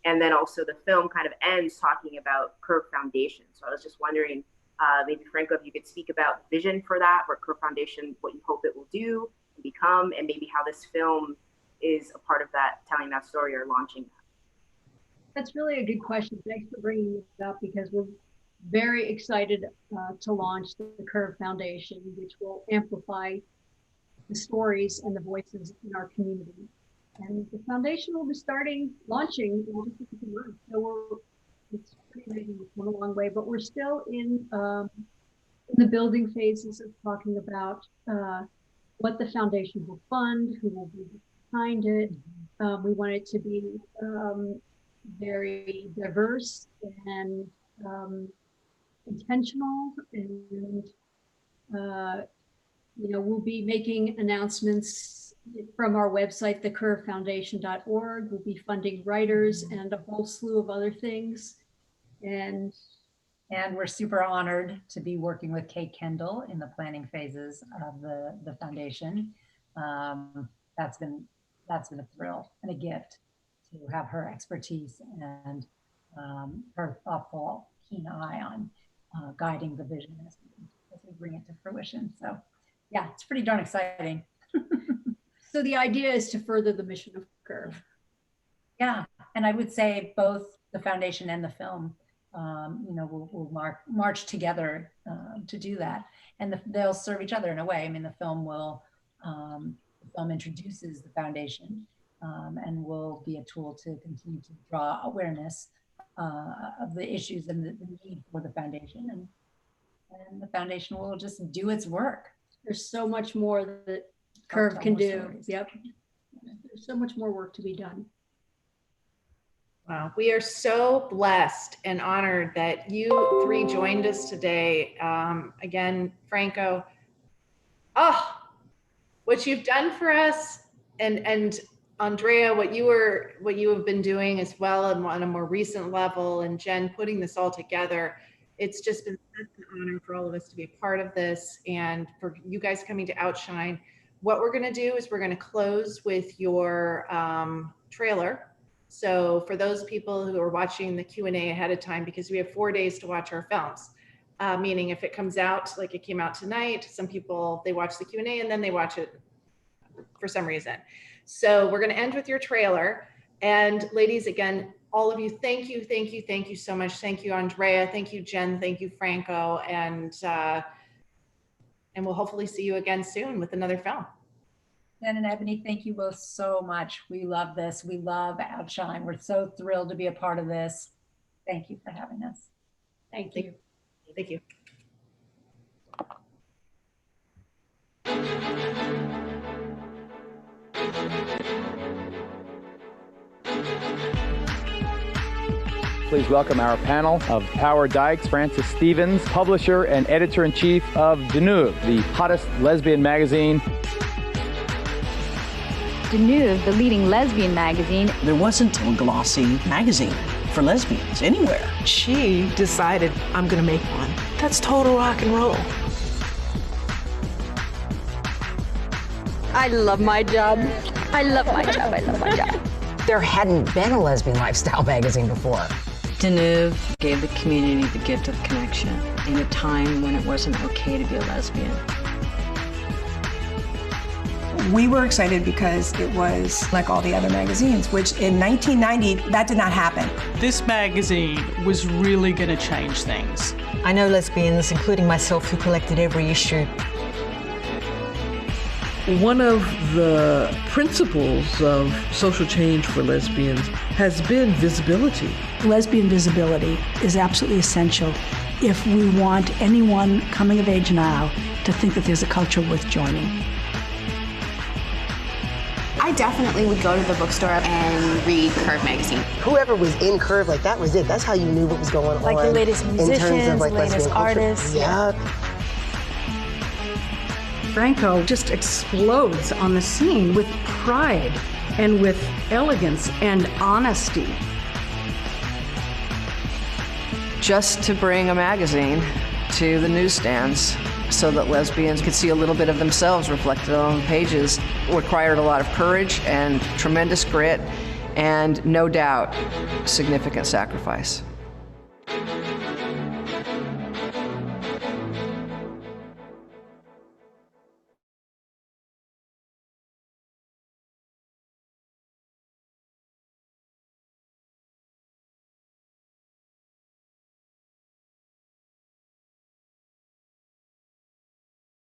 And then also the film kind of ends talking about Curve Foundation. So I was just wondering, maybe Franco, if you could speak about vision for that, or Curve Foundation, what you hope it will do and become, and maybe how this film is a part of that, telling that story or launching that. That's really a good question. Thanks for bringing it up, because we're very excited to launch the Curve Foundation, which will amplify the stories and the voices in our community. And the foundation will be launching in just a few months. So it's pretty amazing. We've come a long way, but we're still in the building phases of talking about what the foundation will fund, who will be behind it. We want it to be very diverse and intentional, and you know, we'll be making announcements from our website, thecurvefoundation.org. We'll be funding writers and a whole slew of other things. And we're super honored to be working with Kate Kendall in the planning phases of the foundation. That's been a thrill and a gift to have her expertise and her thoughtful, keen eye on guiding the vision as we bring it to fruition. So yeah, it's pretty darn exciting. so the idea is to further the mission of Curve. Yeah, and I would say both the foundation and the film, you know, will march together to do that, and they'll serve each other in a way. I mean, the film introduces the foundation and will be a tool to continue to draw awareness of the issues and the need for the foundation, and the foundation will just do its work. There's so much more that Curve can do. Stories. Yep. There's so much more work to be done. Wow, we are so blessed and honored that you three joined us today. Again, Franco, what you've done for us, and Andrea, what you have been doing as well, and on a more recent level, and Jen putting this all together. It's just been such an honor for all of us to be a part of this, and for you guys coming to Outshine. What we're going to do is we're going to close with your trailer. So for those people who are watching the Q&A ahead of time, because we have 4 days to watch our films, meaning if it comes out like it came out tonight, some people, they watch the Q&A and then they watch it for some reason. So we're going to end with your trailer. And ladies, again, all of you, thank you so much. Thank you, Andrea. Thank you, Jen. Thank you, Franco. And we'll hopefully see you again soon with another film. Jen and Ebony, thank you both so much. We love this. We love Outshine. We're so thrilled to be a part of this. Thank you for having us. Thank you. Thank you. Please welcome our panel of Power Dykes, Franco Stevens, publisher and editor-in-chief of Deneuve, the hottest lesbian magazine. Deneuve, the leading lesbian magazine. There wasn't a glossy magazine for lesbians anywhere. She decided, I'm gonna make one. That's total rock and roll. I love my job. I love my job. I love my job. There hadn't been a lesbian lifestyle magazine before. Deneuve gave the community the gift of connection in a time when it wasn't okay to be a lesbian. We were excited because it was like all the other magazines, which in 1990, that did not happen. This magazine was really going to change things. I know lesbians, including myself, who collected every issue. One of the principles of social change for lesbians has been visibility. Lesbian visibility is absolutely essential if we want anyone coming of age now to think that there's a culture worth joining. I definitely would go to the bookstore and read Curve magazine. Whoever was in Curve, like that was it. That's how you knew what was going on. Like the latest musicians, in terms of, like, the latest artists. Yeah. Franco just explodes on the scene with pride and with elegance and honesty. Just to bring a magazine to the newsstands so that lesbians could see a little bit of themselves reflected on the pages required a lot of courage and tremendous grit and, no doubt, significant sacrifice.